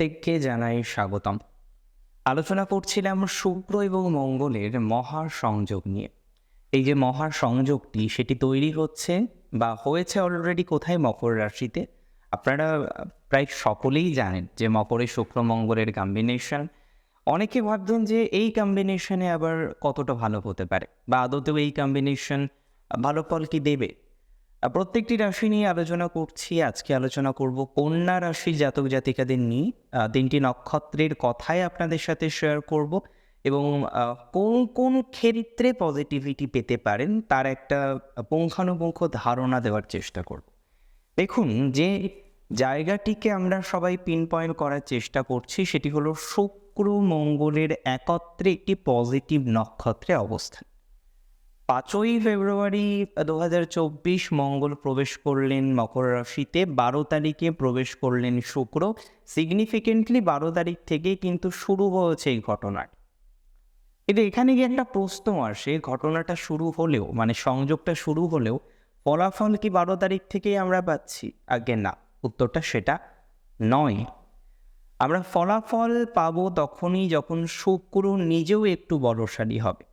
প্রত্যেককে জানাই স্বাগতম। আলোচনা করছিলাম শুক্র এবং মঙ্গলের মহাসংযোগ নিয়ে। এই যে মহাসংযোগটি সেটি তৈরি হচ্ছে বা হয়েছে অলরেডি কোথায়? মকর রাশিতে। আপনারা প্রায় সকলেই জানেন যে মকরে শুক্র মঙ্গলের কম্বিনেশন। অনেকে ভাবছেন যে এই কম্বিনেশনে আবার কতটা ভালো হতে পারে বা আদতেও এই কম্বিনেশন ভালো ফল কি দেবে? প্রত্যেকটি রাশি নিয়ে আলোচনা করছি। আজকে আলোচনা করব কন্যা রাশির জাতক জাতিকাদের নিয়ে। ৩টি নক্ষত্রের কথাই আপনাদের সাথে শেয়ার করব এবং কোন কোন ক্ষেত্রে পজিটিভিটি পেতে পারেন তার একটা পুঙ্খানুপুঙ্খ ধারণা দেওয়ার চেষ্টা করব। দেখুন, যে জায়গাটিকে আমরা সবাই পিন পয়েন্ট করার চেষ্টা করছি সেটি হলো শুক্র মঙ্গলের একত্রে একটি পজিটিভ নক্ষত্রে অবস্থান। ৫ই ফেব্রুয়ারি ২০২৪ মঙ্গল প্রবেশ করলেন মকর রাশিতে। ১২ তারিখে প্রবেশ করলেন শুক্র। সিগনিফিকেন্টলি ১২ তারিখ থেকেই কিন্তু শুরু হয়েছে এই ঘটনা। কিন্তু এখানে গিয়ে একটা প্রশ্ন আসে, ঘটনাটা শুরু হলেও মানে সংযোগটা শুরু হলেও ফলাফল কি ১২ তারিখ থেকেই আমরা পাচ্ছি? আগে না, উত্তরটা সেটা নয়। আমরা ফলাফল পাবো তখনই যখন শুক্র নিজেও একটু বলশালী হবে।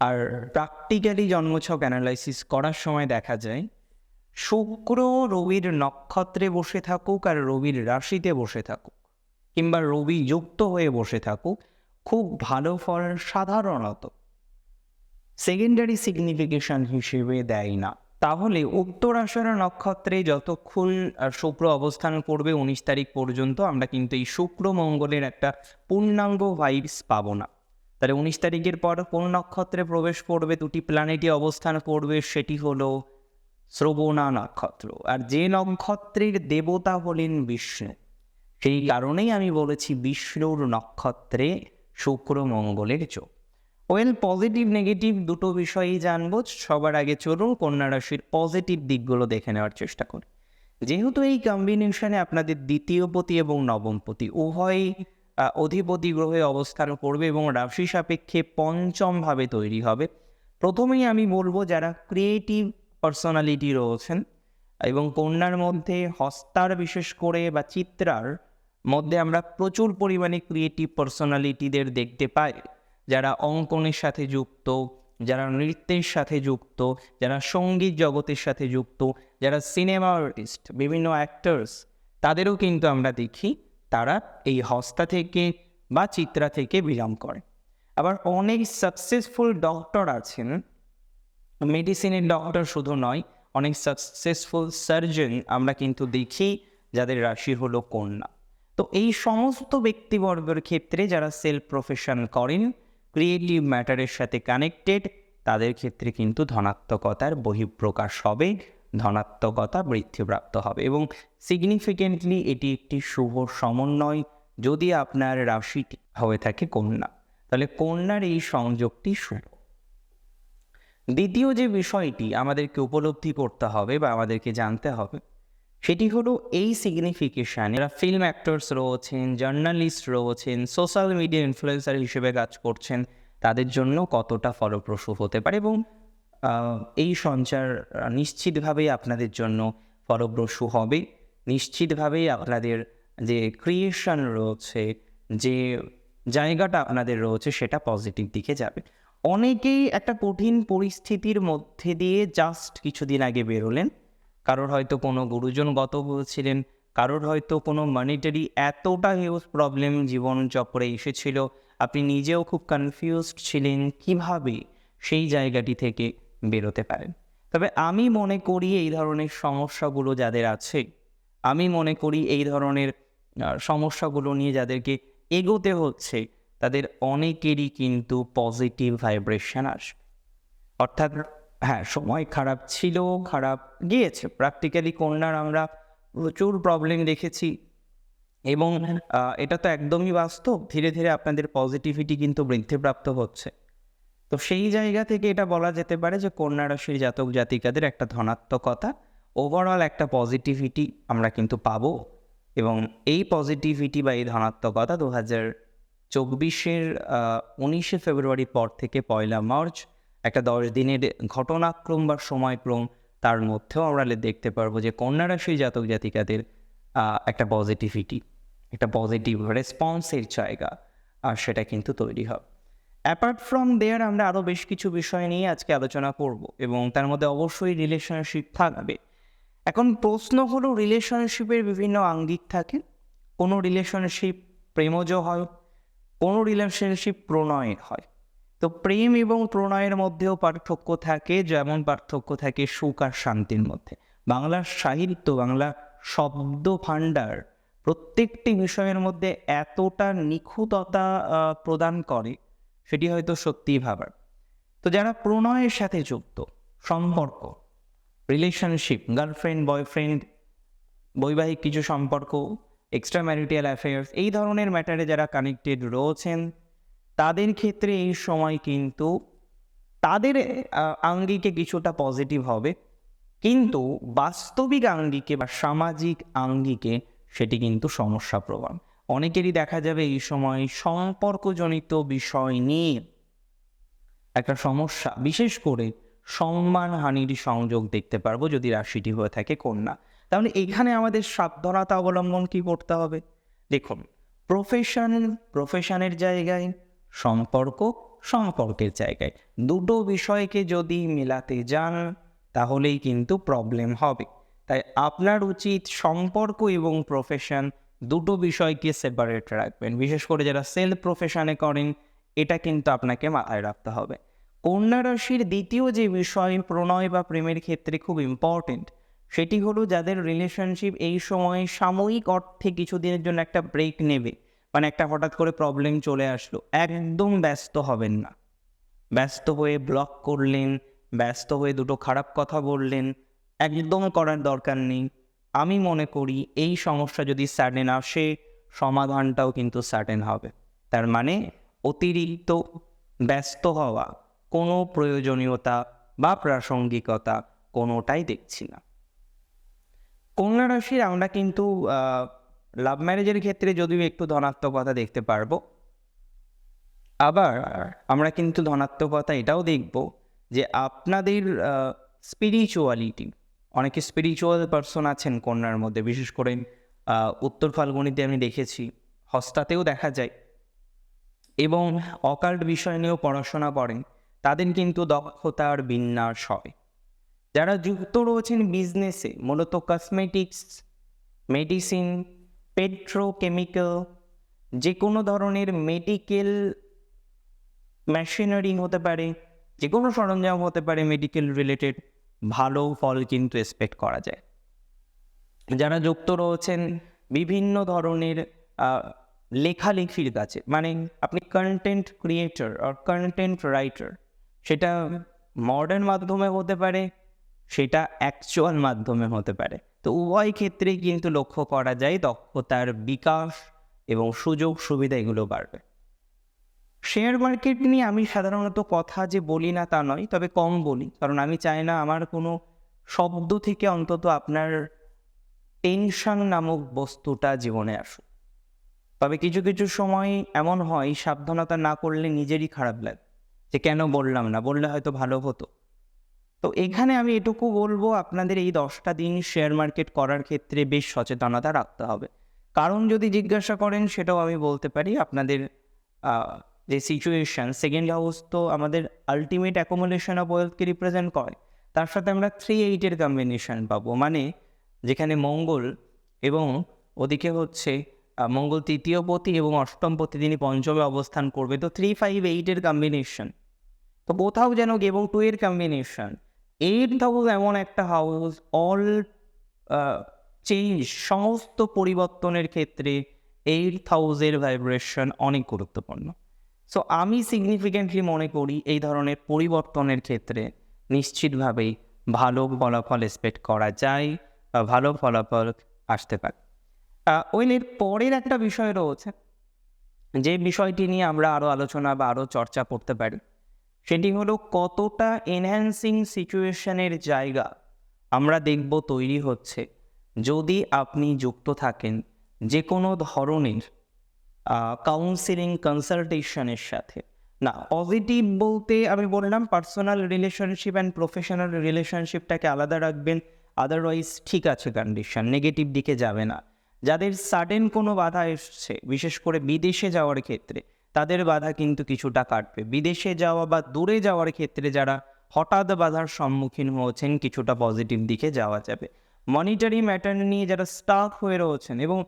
আর প্র্যাকটিক্যালি জন্মছক অ্যানালাইসিস করার সময় দেখা যায় শুক্র রবির নক্ষত্রে বসে থাকুক আর রবির রাশিতে বসে থাকুক কিংবা রবি যুক্ত হয়ে বসে থাকুক, খুব ভালো ফল সাধারণত সেকেন্ডারি সিগনিফিকেশন হিসেবে দেয় না। তাহলে উত্তরাষাঢ় নক্ষত্রে যতক্ষণ শুক্র অবস্থান করবে ১৯ তারিখ পর্যন্ত আমরা কিন্তু এই শুক্র মঙ্গলের একটা পূর্ণাঙ্গ ভাইবস পাবো না। তাহলে ১৯ তারিখের পর কোন নক্ষত্রে প্রবেশ করবে? দুটি প্ল্যানেটই অবস্থান করবে, সেটি হলো শ্রবণা নক্ষত্র। আর যে নক্ষত্রের দেবতা হলেন বিষ্ণু, সেই কারণেই আমি বলেছি বিষ্ণুর নক্ষত্রে শুক্র মঙ্গলের যোগ। পজিটিভ নেগেটিভ দুটো বিষয়ই জানবো। সবার আগে চলুন কন্যা রাশির পজিটিভ দিকগুলো দেখে নেওয়ার চেষ্টা করি। যেহেতু এই কম্বিনেশনে আপনাদের দ্বিতীয়পতি এবং নবমপতি উভয়ই অধিপতি গ্রহে অবস্থান করবে এবং রাশি সাপেক্ষে পঞ্চম ভাবে তৈরি হবে। প্রথমেই আমি বলবো যারা ক্রিয়েটিভ পার্সোনালিটি রয়েছেন এবং কন্যার মধ্যে হস্তার বিশেষ করে বা চিত্রার মধ্যে আমরা প্রচুর পরিমাণে ক্রিয়েটিভ পার্সোনালিটিদের দেখতে পাই। যারা অঙ্কনের সাথে যুক্ত, যারা নৃত্যের সাথে যুক্ত, যারা সঙ্গীত জগতের সাথে যুক্ত, যারা সিনেমা আর্টিস্ট, বিভিন্ন অ্যাক্টার্স, তাদেরও কিন্তু আমরা দেখি তারা এই হস্তা থেকে বা চিত্রা থেকে বিলং করে। আবার অনেক সাকসেসফুল ডক্টর আছেন, মেডিসিনের ডক্টর শুধু নয়, অনেক সাকসেসফুল সার্জন আমরা কিন্তু দেখি যাদের রাশি হলো কন্যা। তো এই সমস্ত ব্যক্তিবর্গের ক্ষেত্রে যারা সেলফ প্রফেশন করেন, ক্রিয়েটিভ ম্যাটারের সাথে কানেক্টেড, তাদের ক্ষেত্রে কিন্তু ধনাত্মকতার বহিঃপ্রকাশ হবে, ধনাত্মকতা বৃদ্ধিপ্রাপ্ত হবে এবং সিগনিফিকেন্টলি এটি একটি শুভ সমন্বয় যদি আপনার রাশিটি হয়ে থাকে কন্যা। তাহলে কন্যার এই সংযোগটি শুভ। দ্বিতীয় যে বিষয়টি আমাদেরকে উপলব্ধি করতে হবে বা আমাদেরকে জানতে হবে সেটি হলো এই সিগনিফিকেশান এরা ফিল্ম অ্যাক্টর্স রয়েছেন, জার্নালিস্ট রয়েছেন, সোশ্যাল মিডিয়া ইনফ্লুয়েন্সার হিসেবে কাজ করছেন, তাদের জন্য কতটা ফলপ্রসূ হতে পারে এবং এই সঞ্চার নিশ্চিতভাবেই আপনাদের জন্য ফলপ্রসূ হবে। নিশ্চিতভাবেই আপনাদের যে ক্রিয়েশন রয়েছে, যে জায়গাটা আপনাদের রয়েছে সেটা পজিটিভ দিকে যাবে। অনেকেই একটা কঠিন পরিস্থিতির মধ্যে দিয়ে জাস্ট কিছুদিন আগে বেরোলেন। কারোর হয়তো কোনো গুরুজন গত হয়েছিলেন, কারোর হয়তো কোনো মনিটারি এতটা হিউজ প্রবলেম জীবনচক্রে এসেছিল, আপনি নিজেও খুব কনফিউজড ছিলেন কিভাবে সেই জায়গাটি থেকে বেরোতে পারেন। তবে আমি মনে করি এই ধরনের সমস্যাগুলো যাদের আছে, আমি মনে করি এই ধরনের সমস্যাগুলো নিয়ে যাদেরকে এগোতে হচ্ছে, তাদের অনেকেরই কিন্তু পজিটিভ ভাইব্রেশন আসবে। অর্থাৎ হ্যাঁ, সময় খারাপ ছিল, খারাপ গিয়েছে। প্র্যাকটিক্যালি কন্যার আমরা প্রচুর প্রবলেম দেখেছি এবং এটা তো একদমই বাস্তব। ধীরে ধীরে আপনাদের পজিটিভিটি কিন্তু বৃদ্ধিপ্রাপ্ত হচ্ছে। তো সেই জায়গা থেকে এটা বলা যেতে পারে যে কন্যা রাশির জাতক জাতিকাদের একটা ধনাত্মকতা, ওভারঅল একটা পজিটিভিটি আমরা কিন্তু পাবো এবং এই পজিটিভিটি বা এই ধনাত্মকতা ২০২৪-এর ১৯শে ফেব্রুয়ারির পর থেকে ১লা মার্চ একটা ১০ দিনের ঘটনাক্রম বা সময়ক্রম, তার মধ্যেও আমরা দেখতে পারবো যে কন্যা রাশির জাতক জাতিকাদের একটা পজিটিভিটি একটা পজিটিভ রেসপন্সের জায়গা, আর সেটা কিন্তু তৈরি হবে। অ্যাপার্ট ফ্রম দেয়ার আমরা আরও বেশ কিছু বিষয় নিয়ে আজকে আলোচনা করব, এবং তার মধ্যে অবশ্যই রিলেশনশিপ থাকবে। এখন প্রশ্ন হলো, রিলেশনশিপের বিভিন্ন আঙ্গিক থাকে। কোনো রিলেশনশিপ প্রেমজ হয়, কোনো রিলেশনশিপ প্রণয়ের হয়। তো প্রেম এবং প্রণয়ের মধ্যেও পার্থক্য থাকে, যেমন পার্থক্য থাকে সুখ আর শান্তির মধ্যে। বাংলা সাহিত্য, বাংলা শব্দ ভাণ্ডার প্রত্যেকটি বিষয়ের মধ্যে এতটা নিখুঁততা প্রদান করে, সেটি হয়তো সত্যিই ভাবার। তো যারা প্রণয়ের সাথে যুক্ত, সম্পর্ক, রিলেশনশিপ, গার্লফ্রেন্ড, বয়ফ্রেন্ড, বৈবাহিক কিছু সম্পর্ক, এক্সট্রা ম্যারিটাল অ্যাফেয়ার্স, এই ধরনের ম্যাটারে যারা কানেক্টেড রয়েছেন, তাদের ক্ষেত্রে এই সময় কিন্তু তাদের আঙ্গিকে কিছুটা পজিটিভ হবে, কিন্তু বাস্তবিক আঙ্গিকে বা সামাজিক আঙ্গিকে সেটি কিন্তু সমস্যাপ্রবণ। অনেকেরই দেখা যাবে এই সময় সম্পর্কজনিত বিষয় নিয়ে একটা সমস্যা, বিশেষ করে সম্মানহানির সংযোগ দেখতে পারবো যদি রাশিটি হয়ে থাকে কন্যা। তাহলে এখানে আমাদের সাবধানতা অবলম্বন কি করতে হবে? দেখুন, প্রফেশনের জায়গায়, সম্পর্কের জায়গায়, দুটো বিষয়কে যদি মেলাতে যান তাহলেই কিন্তু প্রবলেম হবে। তাই আপনার উচিত সম্পর্ক এবং প্রফেশন দুটো বিষয়কে সেপারেট রাখবেন। বিশেষ করে যারা সেলফ প্রফেশনে করেন, এটা কিন্তু আপনাকে মাথায় রাখতে হবে। কন্যা রাশির দ্বিতীয় যে বিষয় প্রণয় বা প্রেমের ক্ষেত্রে খুব ইম্পর্টেন্ট, সেটি হলো যাদের রিলেশনশিপ এই সময় সাময়িক অর্থে কিছুদিনের জন্য একটা ব্রেক নেবে, মানে একটা হঠাৎ করে প্রবলেম চলে আসলো, একদম ব্যস্ত হবেন না। ব্যস্ত হয়ে ব্লক করলেন, ব্যস্ত হয়ে দুটো খারাপ কথা বললেন, একদম করার দরকার নেই। আমি মনে করি এই সমস্যা যদি সার্টেন আসে, সমাধানটাও কিন্তু সার্টেন হবে। তার মানে অতিরিক্ত ব্যস্ত হওয়া, কোনো প্রয়োজনীয়তা বা প্রাসঙ্গিকতা কোনোটাই দেখছি না। কন্যা রাশির আমরা কিন্তু লাভ ম্যারেজের ক্ষেত্রে যদিও একটু ধনাত্মকতা দেখতে পারবো, আবার আমরা কিন্তু ধনাত্মকতা এটাও দেখব যে আপনাদের স্পিরিচুয়ালিটি, অনেকে স্পিরিচুয়াল পার্সন আছেন কন্যার মধ্যে, বিশেষ করে উত্তর ফাল্গুনিতে আমি দেখেছি, হস্তাতেও দেখা যায়, এবং অকাল্ট বিষয় নিয়েও পড়াশোনা করেন, তাদের কিন্তু দক্ষতার বিন্যাস হয়। যারা যুক্ত রয়েছেন বিজনেসে, মূলত কসমেটিক্স, মেডিসিন, পেট্রোকেমিক্যাল, যে কোনো ধরনের মেডিকেল মেশিনারি হতে পারে, যে কোনো সরঞ্জাম হতে পারে মেডিকেল রিলেটেড, ভালো ফল কিন্তু এক্সপেক্ট করা যায়। যারা যুক্ত রয়েছেন বিভিন্ন ধরনের লেখালেখির কাছে, মানে আপনি কন্টেন্ট ক্রিয়েটর আর কন্টেন্ট রাইটার, সেটা মডার্ন মাধ্যমে হতে পারে, সেটা অ্যাকচুয়াল মাধ্যমে হতে পারে। তো উভয় ক্ষেত্রেই কিন্তু লক্ষ্য করা যায় দক্ষতার বিকাশ এবং সুযোগ সুবিধা এগুলো বাড়বে। শেয়ার মার্কেট নিয়ে আমি সাধারণত কথা যে বলি না তা নয়, তবে কম বলি, কারণ আমি চাই না আমার কোনো শব্দ থেকে অন্তত আপনার টেনশন নামক বস্তুটা জীবনে আসুক। তবে কিছু কিছু সময় এমন হয়, সাবধানতা না করলে নিজেরই খারাপ লাগে যে কেন বললাম না, বললে হয়তো ভালো হতো। তো এখানে আমি এটুকু বলবো, আপনাদের এই 10টা দিন শেয়ার মার্কেট করার ক্ষেত্রে বেশ সচেতনতা রাখতে হবে। কারণ যদি জিজ্ঞাসা করেন, সেটাও আমি বলতে পারি, আপনাদের যে সিচুয়েশান, সেকেন্ড হাউস তো আমাদের আলটিমেট অ্যাকোমোডেশন অফ ওয়েলথকে রিপ্রেজেন্ট করে, তার সাথে আমরা 3-8 কম্বিনেশন পাবো, মানে যেখানে মঙ্গল এবং ওদিকে হচ্ছে মঙ্গল তৃতীয় পতি এবং অষ্টম পতি তিনি পঞ্চমে অবস্থান করবে, তো 3-5-8 কম্বিনেশন, তো কোথাও যেন এবং 2 কম্বিনেশন। 8 হাউস এমন একটা হাউস, অল চেঞ্জ, সমস্ত পরিবর্তনের ক্ষেত্রে 8 হাউসের ভাইব্রেশন অনেক গুরুত্বপূর্ণ। সো আমি সিগনিফিকেন্টলি মনে করি এই ধরনের পরিবর্তনের ক্ষেত্রে নিশ্চিতভাবেই ভালো ফলাফল এক্সপেক্ট করা যায় বা ভালো ফলাফল আসতে পারে। এর পরের একটা বিষয় রয়েছে, যে বিষয়টি নিয়ে আমরা আরও আলোচনা বা আরও চর্চা করতে পারি, সেটি হলো কতটা এনহ্যান্সিং সিচুয়েশনের জায়গা আমরা দেখব তৈরি হচ্ছে যদি আপনি যুক্ত থাকেন যে কোনো ধরনের কাউন্সিলিং কনসালটেশনের সাথে। না, পজিটিভ বলতে আমি বললাম পার্সোনাল রিলেশনশিপ অ্যান্ড প্রফেশনাল রিলেশনশিপটাকে আলাদা রাখবেন, আদারওয়াইজ ঠিক আছে কন্ডিশন, নেগেটিভ দিকে যাবে না। যাদের সাডেন কোনো বাধা এসছে, বিশেষ করে বিদেশে যাওয়ার ক্ষেত্রে, তাদের বাধা কিন্তু কিছুটা কাটবে। বিদেশে যাওয়া বা দূরে যাওয়ার ক্ষেত্রে যারা হঠাৎ বাধার সম্মুখীন হয়েছেন, কিছুটা পজিটিভ দিকে যাওয়া যাবে। মনিটারি ম্যাটার নিয়ে যারা স্টাক হয়ে রয়েছেন এবং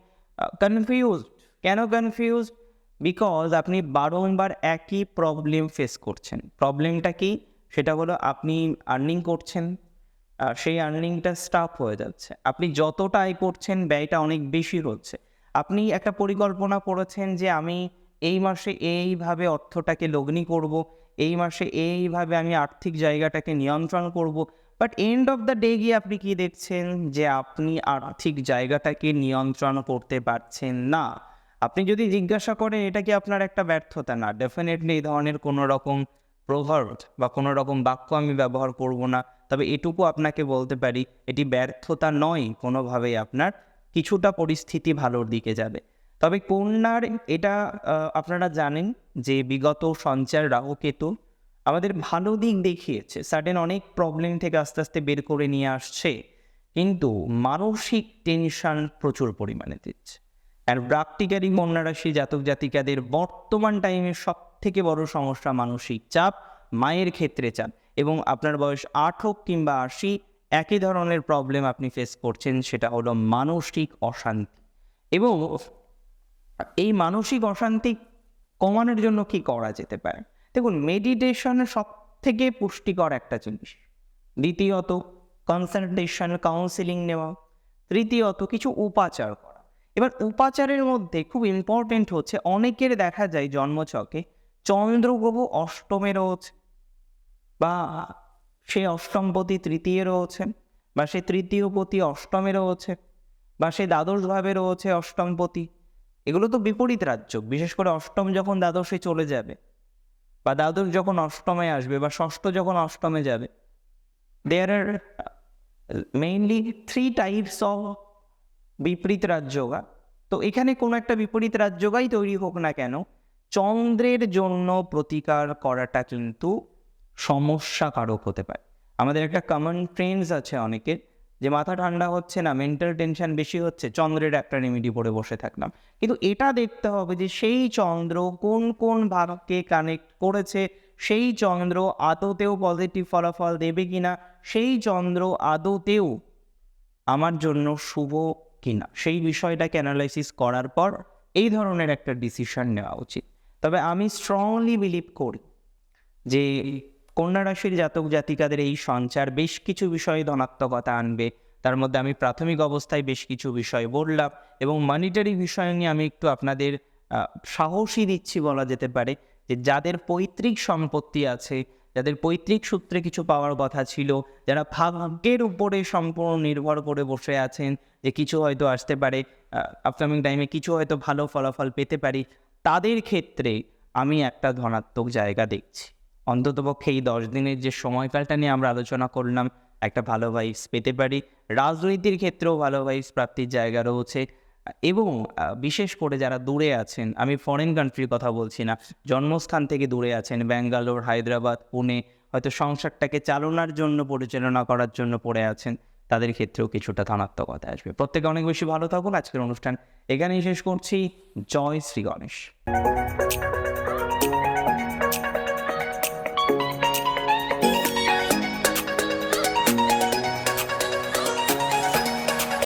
কনফিউজড, কেন কনফিউজড? বিকজ আপনি বারংবার একই প্রবলেম ফেস করছেন। প্রবলেমটা কি? সেটা হলো আপনি আর্নিং করছেন, সেই আর্নিংটা স্টাক হয়ে যাচ্ছে। আপনি যতটা আয় করছেন ব্যয়টা অনেক বেশি হচ্ছে। আপনি একটা পরিকল্পনা করেছেন যে আমি এই মাসে এইভাবে অর্থটাকে লগ্নি করব, এই মাসে এইভাবে আমি আর্থিক জায়গাটাকে নিয়ন্ত্রণ করব, but end of the day গিয়ে আপনি কি দেখছেন যে আপনি আর্থিক জায়গাটাকে নিয়ন্ত্রণ করতে পারছেন না। আপনি যদি জিজ্ঞাসা করেন এটা কি আপনার একটা ব্যর্থতা? না, ডেফিনেটলি এই ধরনের কোনো রকম প্রভাব বা কোনো রকম বাক্য আমি ব্যবহার করব না। তবে এটুকু আপনাকে বলতে পারি, এটি ব্যর্থতা নয় কোনোভাবেই। আপনার কিছুটা পরিস্থিতি ভালোর দিকে যাবে। তবে কন্যার এটা আপনারা জানেন যে বিগত সঞ্চার রাহু কেতু আমাদের ভালো দিক দেখিয়েছে, সাডেন অনেক প্রবলেম থেকে আস্তে আস্তে বের করে নিয়ে আসছে, কিন্তু মানসিক টেনশন প্রচুর পরিমাণে দিচ্ছে। আর প্র্যাকটিক্যালি কন্যা রাশি জাতক জাতিকাদের বর্তমান টাইমে সব থেকে বড় সমস্যা মানসিক চাপ, মায়ের ক্ষেত্রে চাপ। এবং আপনার বয়স 8 হোক কিংবা 80, একই ধরনের প্রবলেম আপনি ফেস করছেন, সেটা হলো মানসিক অশান্তি। এবং এই মানসিক অশান্তি কমানোর জন্য কি করা যেতে পারে? দেখুন, মেডিটেশন সব থেকে পুষ্টিকর একটা জিনিস। দ্বিতীয়ত কনসালটেশন, কাউন্সিলিং নেওয়া। তৃতীয়ত কিছু উপাচার করা। এবার উপাচারের মধ্যে খুব ইম্পর্টেন্ট হচ্ছে, অনেকের দেখা যায় জন্মছকে চন্দ্রগ্রহ অষ্টমে রয়েছে, বা সে অষ্টমপতি তৃতীয় রয়েছে, বা সে তৃতীয়পতি অষ্টমে রয়েছে, বা সে দ্বাদশভাবে রয়েছে অষ্টমপতি। এগুলো তো বিপরীত রাজ্য। বিশেষ করে অষ্টম যখন দ্বাদশে চলে যাবে, বা দ্বাদশ যখন অষ্টমে আসবে, বা ষষ্ঠ যখন অষ্টমে যাবে, দেয়ার আর মেইনলি 3 টাইপস অফ বিপরীত রাজযোগা। তো এখানে কোনো একটা বিপরীত রাজযোগাই তৈরি হোক না কেন, চন্দ্রের জন্য প্রতিকার করাটা কিন্তু সমস্যাকারক হতে পারে। আমাদের একটা কমন ট্রেন্ডস আছে অনেকের, যে মাথা ঠান্ডা হচ্ছে না, মেন্টাল টেনশন বেশি হচ্ছে, চন্দ্রের একটা রেমেডি পড়ে বসে থাকলাম। কিন্তু এটা দেখতে হবে যে সেই চন্দ্র কোন কোন ভাবকে কানেক্ট করেছে, সেই চন্দ্র আদতেও পজিটিভ ফলাফল দেবে কিনা, সেই চন্দ্র আদতেও আমার জন্য শুভ কিনা, সেই বিষয়টাকে অ্যানালাইসিস করার পর এই ধরনের একটা ডিসিশন নেওয়া উচিত। তবে আমি স্ট্রংলি বিলিভ করি যে কন্যা রাশির জাতক জাতিকাদের এই সঞ্চার বেশ কিছু বিষয়ে ধনাত্মকতা আনবে। তার মধ্যে আমি প্রাথমিক অবস্থায় বেশ কিছু বিষয় বললাম, এবং মনিটারি বিষয় নিয়ে আমি একটু আপনাদের সাহসী দিচ্ছি বলা যেতে পারে, যে যাদের পৈতৃক সম্পত্তি আছে, যাদের পৈতৃক সূত্রে কিছু পাওয়ার কথা ছিল, যারা ভাগ্যের উপরে সম্পূর্ণ নির্ভর করে বসে আছেন যে কিছু হয়তো আসতে পারে, আপকামিং টাইমে কিছু হয়তো ভালো ফলাফল পেতে পারি, তাদের ক্ষেত্রে আমি একটা ধনাত্মক জায়গা দেখছি। অন্ততপক্ষে এই 10 দিনের যে সময়কালটা নিয়ে আমরা আলোচনা করলাম, একটা ভালো ভাইবস পেতে পারি। রাজনীতির ক্ষেত্রেও ভালো ভাইবস প্রাপ্তির জায়গা রয়েছে। এবং বিশেষ করে যারা দূরে আছেন, আমি ফরেন কান্ট্রির কথা বলছি না, জন্মস্থান থেকে দূরে আছেন, ব্যাঙ্গালোর, হায়দ্রাবাদ, পুনে, হয়তো সংসারটাকে চালনার জন্য, পরিচালনা করার জন্য পড়ে আছেন, তাদের ক্ষেত্রেও কিছুটা ধনাত্মকতা আসবে। প্রত্যেকে অনেক বেশি ভালো থাকুন। আজকের অনুষ্ঠান এখানেই শেষ করছি। জয় শ্রী গণেশ।